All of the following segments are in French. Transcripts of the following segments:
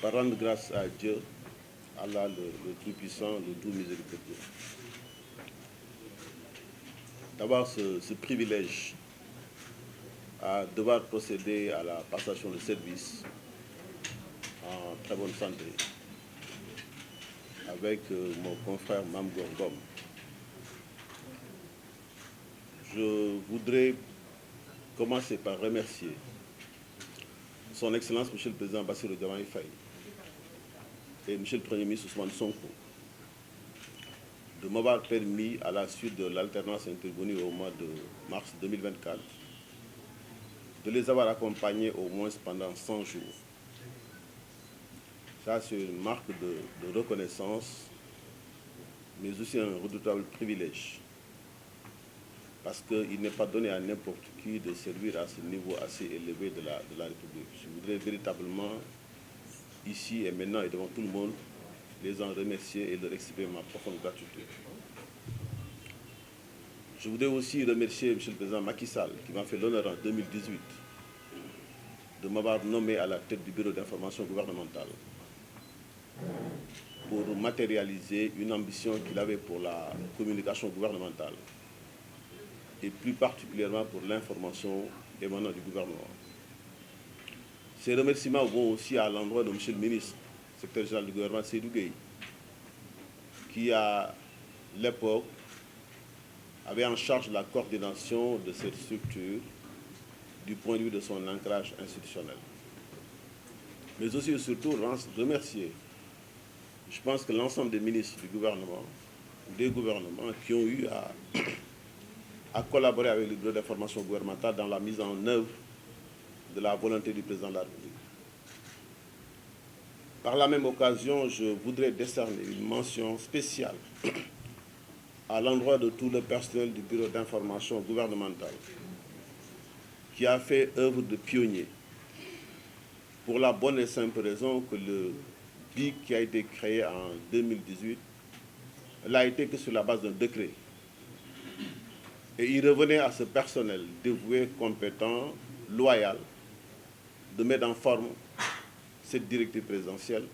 par rendre grâce à Dieu, Allah le Tout-Puissant, le Tout Miséricordieux. D'avoir ce privilège à devoir procéder à la passation de service en très bonne santé avec mon confrère Mam Gorgom. Je voudrais commencer par remercier son Excellence, Monsieur le Président Bassirou Diomaye Faye et Monsieur le Premier ministre Ousmane Sonko de m'avoir permis, à la suite de l'alternance intervenue au mois de mars 2024, de les avoir accompagnés au moins pendant 100 jours. Ça, c'est une marque de reconnaissance, mais aussi un redoutable privilège. Parce qu'il n'est pas donné à n'importe qui de servir à ce niveau assez élevé de la République. Je voudrais véritablement, ici et maintenant et devant tout le monde, les en remercier et leur exprimer ma profonde gratitude. Je voudrais aussi remercier M. le Président Macky Sall, qui m'a fait l'honneur en 2018 de m'avoir nommé à la tête du bureau d'information gouvernementale pour matérialiser une ambition qu'il avait pour la communication gouvernementale et plus particulièrement pour l'information émanant du gouvernement. Ces remerciements vont aussi à l'endroit de M. le ministre, secrétaire général du gouvernement, Seydou Gueye, qui à l'époque avait en charge la coordination de cette structure du point de vue de son ancrage institutionnel. Mais aussi et surtout remercier, je pense que l'ensemble des ministres du gouvernement, des gouvernements qui ont eu à collaborer avec le bureau d'information gouvernementale dans la mise en œuvre de la volonté du président de la République. Par la même occasion, je voudrais décerner une mention spéciale à l'endroit de tout le personnel du bureau d'information gouvernemental qui a fait œuvre de pionnier pour la bonne et simple raison que le BIC qui a été créé en 2018 n'a été que sur la base d'un décret. Et il revenait à ce personnel dévoué, compétent, loyal, de mettre en forme cette directive présidentielle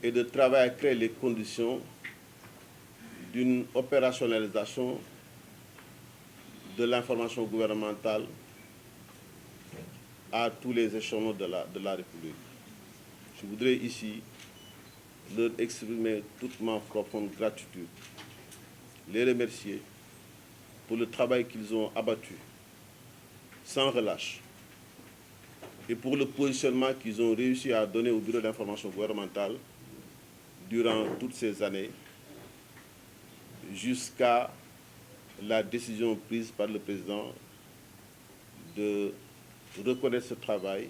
et de travailler à créer les conditions d'une opérationnalisation de l'information gouvernementale à tous les échelons de la République. Je voudrais ici leur exprimer toute ma profonde gratitude, les remercier pour le travail qu'ils ont abattu sans relâche et pour le positionnement qu'ils ont réussi à donner au bureau d'information gouvernementale durant toutes ces années jusqu'à la décision prise par le président de reconnaître ce travail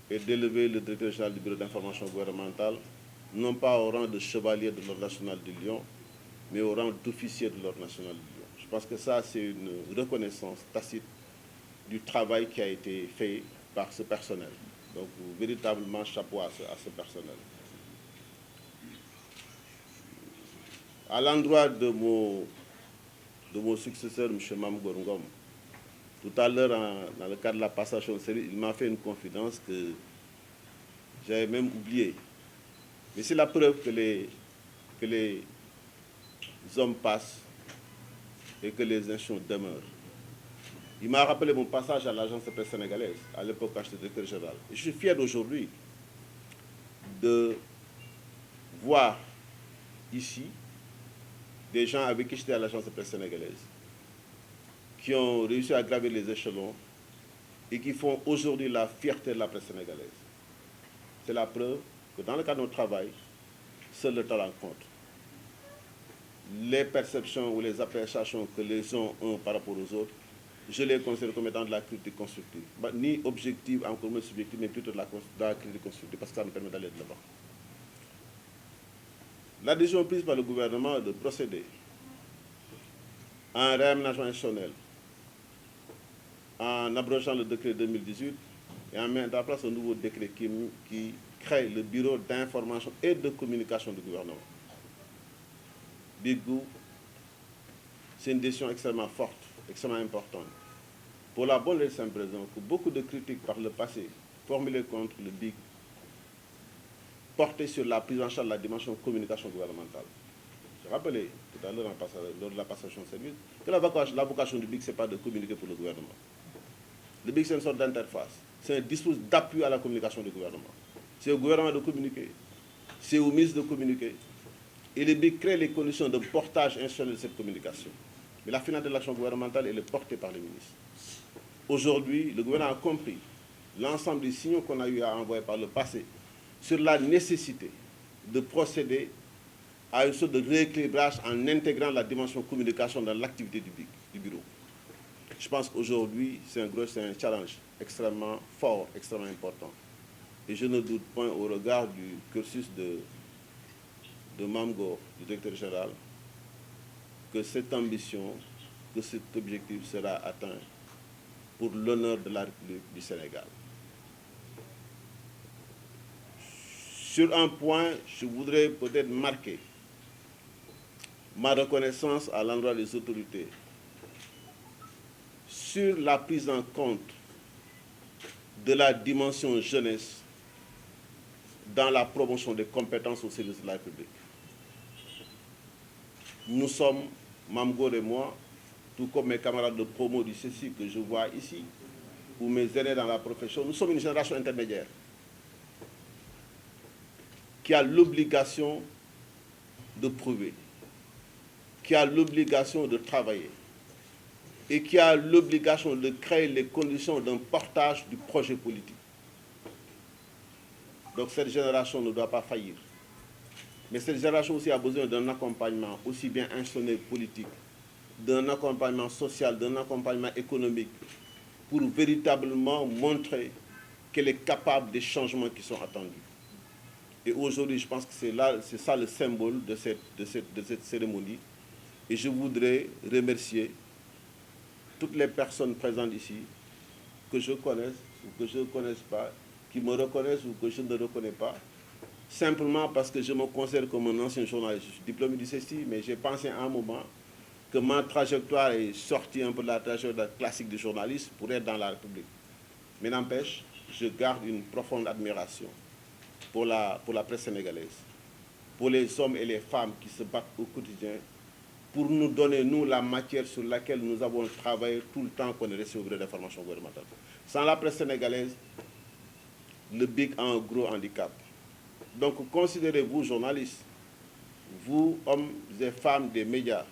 et d'élever le directeur général du bureau d'information gouvernementale, non pas au rang de chevalier de l'Ordre national du Lion, mais au rang d'officier de l'Ordre national du Lion. Je pense que ça, c'est une reconnaissance tacite du travail qui a été fait par ce personnel. Donc, véritablement, chapeau à ce personnel. À l'endroit de mon successeur, M. Mam Gorgom, tout à l'heure, dans le cadre de la passation de service, il m'a fait une confidence que j'avais même oubliée. Mais c'est la preuve que les hommes passent et que les institutions demeurent. Il m'a rappelé mon passage à l'agence de presse sénégalaise, à l'époque quand j'étais directeur général. Et je suis fier aujourd'hui de voir ici des gens avec qui j'étais à l'agence de presse sénégalaise, qui ont réussi à gravir les échelons et qui font aujourd'hui la fierté de la presse sénégalaise. C'est la preuve que dans le cadre de notre travail, seul le talent compte. Les perceptions ou les appréciations que les uns ont par rapport aux autres, je les considère comme étant de la critique constructive. Ni objective, encore moins subjective, mais plutôt de la critique constructive, parce que ça nous permet d'aller de l'avant. La décision prise par le gouvernement de procéder à un réaménagement institutionnel en abrogeant le décret 2018 et en mettant en place un nouveau décret qui crée le bureau d'information et de communication du gouvernement. Bigou, c'est une décision extrêmement forte, extrêmement importante. Pour la bonne et simple raison que beaucoup de critiques par le passé formulées contre le BIC porter sur la prise en charge de la dimension communication gouvernementale. J'ai rappelé tout à l'heure lors de la passation de service que la vocation du BIC, ce n'est pas de communiquer pour le gouvernement. Le BIC, c'est une sorte d'interface. C'est un dispositif d'appui à la communication du gouvernement. C'est au gouvernement de communiquer, c'est au ministre de communiquer. Et le BIC crée les conditions de portage institutionnel de cette communication. Mais la finalité de l'action gouvernementale, elle est portée par les ministres. Aujourd'hui, le gouvernement a compris l'ensemble des signaux qu'on a eu à envoyer par le passé sur la nécessité de procéder à une sorte de rééquilibrage en intégrant la dimension communication dans l'activité du bureau. Je pense qu'aujourd'hui, c'est un challenge extrêmement fort, extrêmement important. Et je ne doute point au regard du cursus de Mame Gor, du directeur général, que cette ambition, que cet objectif sera atteint pour l'honneur de la République du Sénégal. Sur un point, je voudrais peut-être marquer ma reconnaissance à l'endroit des autorités sur la prise en compte de la dimension jeunesse dans la promotion des compétences au service de la République. Nous sommes, Mame Gor et moi, tout comme mes camarades de promo du CECI que je vois ici, ou mes aînés dans la profession, nous sommes une génération intermédiaire qui a l'obligation de prouver, qui a l'obligation de travailler et qui a l'obligation de créer les conditions d'un portage du projet politique. Donc cette génération ne doit pas faillir. Mais cette génération aussi a besoin d'un accompagnement aussi bien institutionnel politique, d'un accompagnement social, d'un accompagnement économique, pour véritablement montrer qu'elle est capable des changements qui sont attendus. Et aujourd'hui, je pense que c'est ça le symbole de cette cérémonie. Et je voudrais remercier toutes les personnes présentes ici, que je connaisse ou que je ne connaisse pas, qui me reconnaissent ou que je ne reconnais pas, simplement parce que je me considère comme un ancien journaliste. Je suis diplômé du CECI, mais j'ai pensé à un moment que ma trajectoire est sortie un peu de la trajectoire classique du journaliste pour être dans la République. Mais n'empêche, je garde une profonde admiration pour la presse sénégalaise, pour les hommes et les femmes qui se battent au quotidien pour nous donner, nous, la matière sur laquelle nous avons travaillé tout le temps qu'on est resté au bureau d'information gouvernementale. Sans la presse sénégalaise, le BIC a un gros handicap. Donc, considérez-vous, journalistes, vous, hommes et femmes des médias,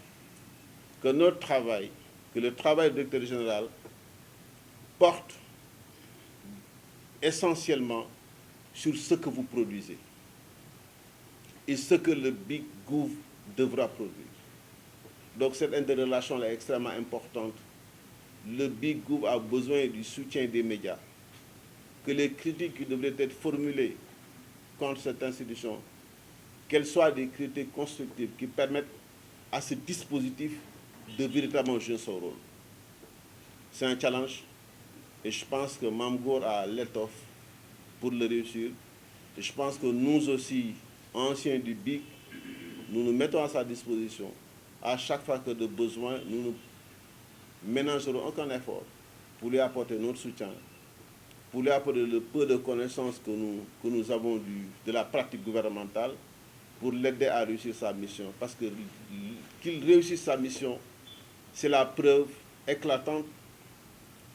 que notre travail, que le travail du directeur général porte essentiellement sur ce que vous produisez et ce que le BIC Gouv devra produire. Donc cette interrelation est extrêmement importante. Le BIC Gouv a besoin du soutien des médias, que les critiques qui devraient être formulées contre cette institution, qu'elles soient des critiques constructives qui permettent à ce dispositif de véritablement jouer son rôle. C'est un challenge et je pense que Mame Gor a l'étoffe pour le réussir. Et je pense que nous aussi, anciens du BIC, nous nous mettons à sa disposition. À chaque fois que de besoin, nous ne ménagerons aucun effort pour lui apporter notre soutien, pour lui apporter le peu de connaissances que nous avons de la pratique gouvernementale, pour l'aider à réussir sa mission. Parce que qu'il réussisse sa mission, c'est la preuve éclatante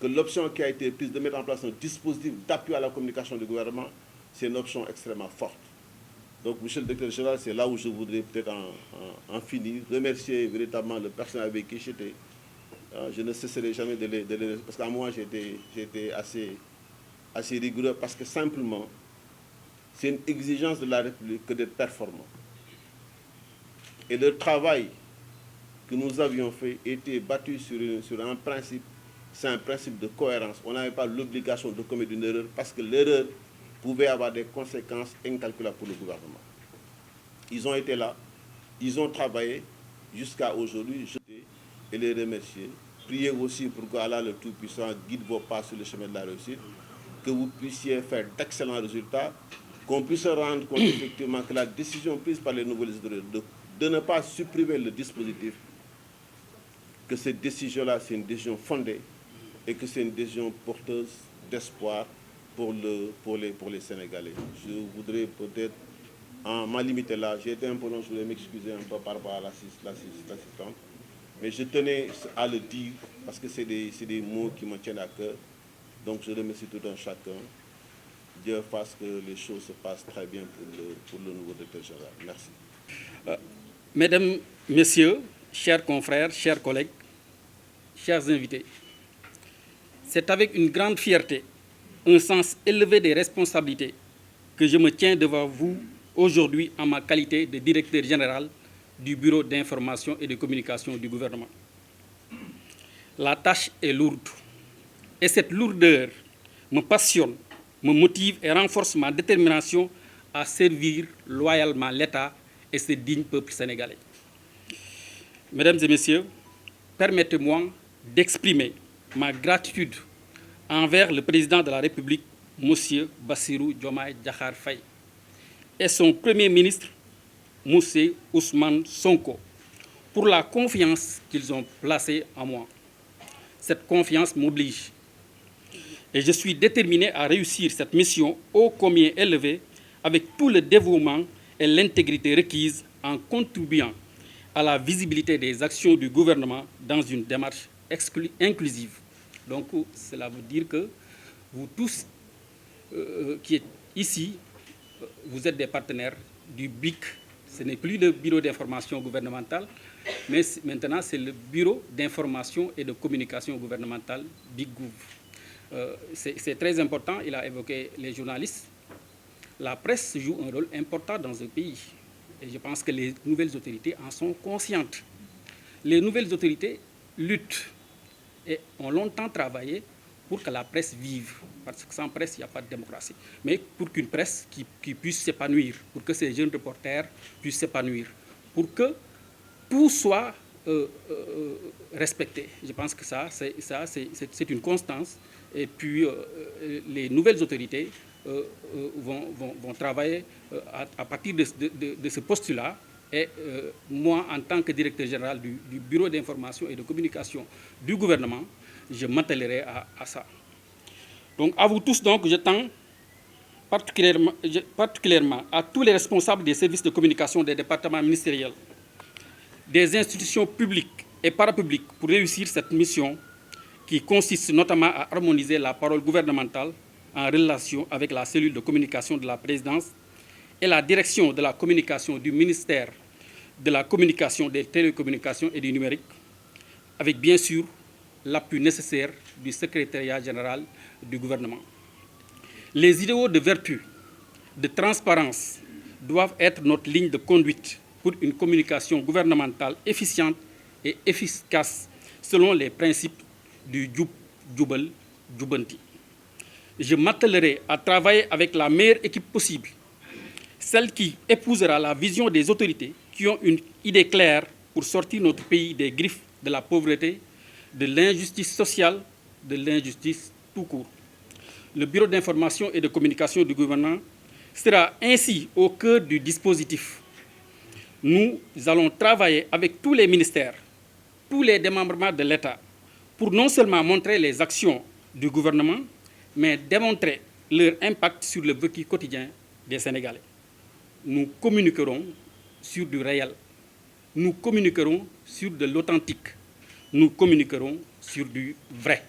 que l'option qui a été prise de mettre en place un dispositif d'appui à la communication du gouvernement, c'est une option extrêmement forte. Donc, monsieur le directeur général, c'est là où je voudrais peut-être en finir, remercier véritablement le personnel avec qui j'étais. Je ne cesserai jamais de les parce qu'à moi, j'étais assez rigoureux, parce que simplement, c'est une exigence de la République que d'être performant. Et le travail que nous avions fait était battu sur un principe, c'est un principe de cohérence. On n'avait pas l'obligation de commettre une erreur, parce que l'erreur pouvait avoir des conséquences incalculables pour le gouvernement. Ils ont été là, ils ont travaillé jusqu'à aujourd'hui. Je et les remercier. Priez aussi pour qu'Allah le Tout-Puissant guide vos pas sur le chemin de la réussite, que vous puissiez faire d'excellents résultats, qu'on puisse se rendre compte effectivement que la décision prise par les nouveaux législateurs de ne pas supprimer le dispositif, que cette décision-là, c'est une décision fondée et que c'est une décision porteuse d'espoir pour les Sénégalais. Je voudrais peut-être m'a limité là. J'ai été un peu long, je voulais m'excuser un peu par rapport à l'assistante. Mais je tenais à le dire parce que c'est des mots qui me tiennent à cœur. Donc je remercie tout un chacun. Dieu fasse que les choses se passent très bien pour le nouveau directeur général. Merci. Mesdames, Messieurs, chers confrères, chers collègues, chers invités, c'est avec une grande fierté, un sens élevé des responsabilités que je me tiens devant vous aujourd'hui en ma qualité de directeur général du Bureau d'information et de communication du gouvernement. La tâche est lourde et cette lourdeur me passionne, me motive et renforce ma détermination à servir loyalement l'État et ce digne peuple sénégalais. Mesdames et messieurs, permettez-moi d'exprimer ma gratitude envers le président de la République, M. Bassirou Diomaye Diakhar Faye, et son Premier ministre, M. Ousmane Sonko, pour la confiance qu'ils ont placée en moi. Cette confiance m'oblige et je suis déterminé à réussir cette mission ô combien élevée avec tout le dévouement et l'intégrité requise en contribuant à la visibilité des actions du gouvernement dans une démarche inclusive. Donc, cela veut dire que vous tous qui êtes ici, vous êtes des partenaires du BIC. Ce n'est plus le bureau d'information gouvernementale, mais maintenant c'est le bureau d'information et de communication gouvernementale BIC-Gouv. C'est très important, il a évoqué les journalistes. La presse joue un rôle important dans un pays. Et je pense que les nouvelles autorités en sont conscientes. Les nouvelles autorités luttent et ont longtemps travaillé pour que la presse vive. Parce que sans presse, il n'y a pas de démocratie. Mais pour qu'une presse qui puisse s'épanouir, pour que ces jeunes reporters puissent s'épanouir, pour que tout soit respecté. Je pense que ça c'est une constance. Et puis, les nouvelles autorités vont travailler à partir de ce postulat. Et moi, en tant que directeur général du Bureau d'information et de communication du gouvernement, je m'attellerai à ça. Donc, à vous tous, donc, je tends particulièrement à tous les responsables des services de communication des départements ministériels, des institutions publiques et parapubliques pour réussir cette mission qui consiste notamment à harmoniser la parole gouvernementale en relation avec la cellule de communication de la présidence et la direction de la communication du ministère de la communication, des télécommunications et du numérique, avec bien sûr l'appui nécessaire du secrétariat général du gouvernement. Les idéaux de vertu, de transparence doivent être notre ligne de conduite pour une communication gouvernementale efficiente et efficace selon les principes du Djoub, Djoubal, Djoubanti. Je m'attellerai à travailler avec la meilleure équipe possible, celle qui épousera la vision des autorités qui ont une idée claire pour sortir notre pays des griffes de la pauvreté, de l'injustice sociale, de l'injustice tout court. Le Bureau d'information et de communication du gouvernement sera ainsi au cœur du dispositif. Nous allons travailler avec tous les ministères, tous les démembrements de l'État, pour non seulement montrer les actions du gouvernement, mais démontrer leur impact sur le vécu quotidien des Sénégalais. Nous communiquerons sur du réel, nous communiquerons sur de l'authentique, nous communiquerons sur du vrai.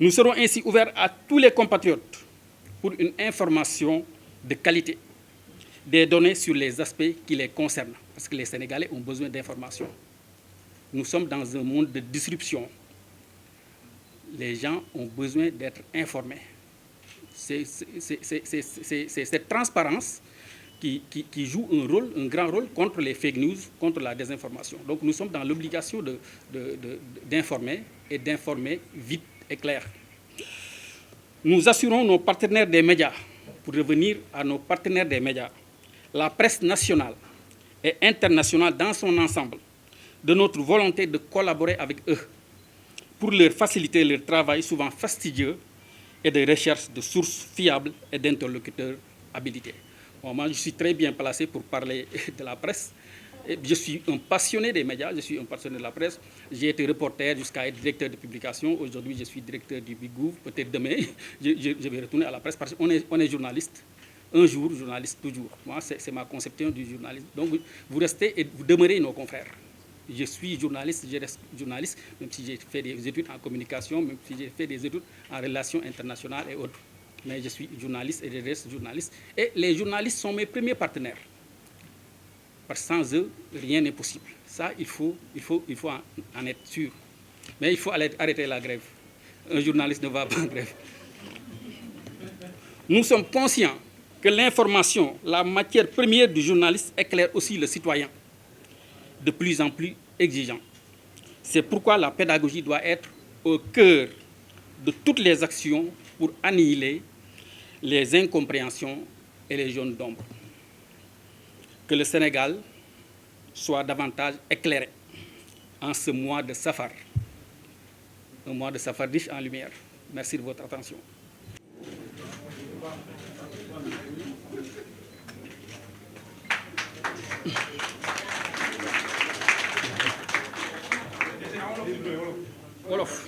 Nous serons ainsi ouverts à tous les compatriotes pour une information de qualité, des données sur les aspects qui les concernent, parce que les Sénégalais ont besoin d'informations. Nous sommes dans un monde de disruption. Les gens ont besoin d'être informés. C'est cette transparence qui joue un grand rôle contre les fake news, contre la désinformation. Donc nous sommes dans l'obligation d'informer et d'informer vite et clair. Nous assurons nos partenaires des médias, pour revenir à nos partenaires des médias, la presse nationale et internationale dans son ensemble, de notre volonté de collaborer avec eux pour leur faciliter leur travail souvent fastidieux et de recherche de sources fiables et d'interlocuteurs habilités. Bon, moi, je suis très bien placé pour parler de la presse. Je suis un passionné des médias, je suis un passionné de la presse. J'ai été reporter jusqu'à être directeur de publication. Aujourd'hui, je suis directeur du BIC-Gouv. Peut-être demain, je vais retourner à la presse parce qu'on est journaliste. Un jour, journaliste, toujours. Moi, c'est ma conception du journalisme. Donc, vous restez et vous demeurez nos confrères. Je suis journaliste, je reste journaliste, même si j'ai fait des études en communication, même si j'ai fait des études en relations internationales et autres. Mais je suis journaliste et je reste journaliste. Et les journalistes sont mes premiers partenaires. Parce que sans eux, rien n'est possible. Ça, il faut en être sûr. Mais il faut arrêter la grève. Un journaliste ne va pas en grève. Nous sommes conscients que l'information, la matière première du journaliste, éclaire aussi le citoyen, de plus en plus exigeant. C'est pourquoi la pédagogie doit être au cœur de toutes les actions pour annihiler les incompréhensions et les zones d'ombre. Que le Sénégal soit davantage éclairé en ce mois de Safar, un mois de Safar riche en lumière. Merci de votre attention. Wolof.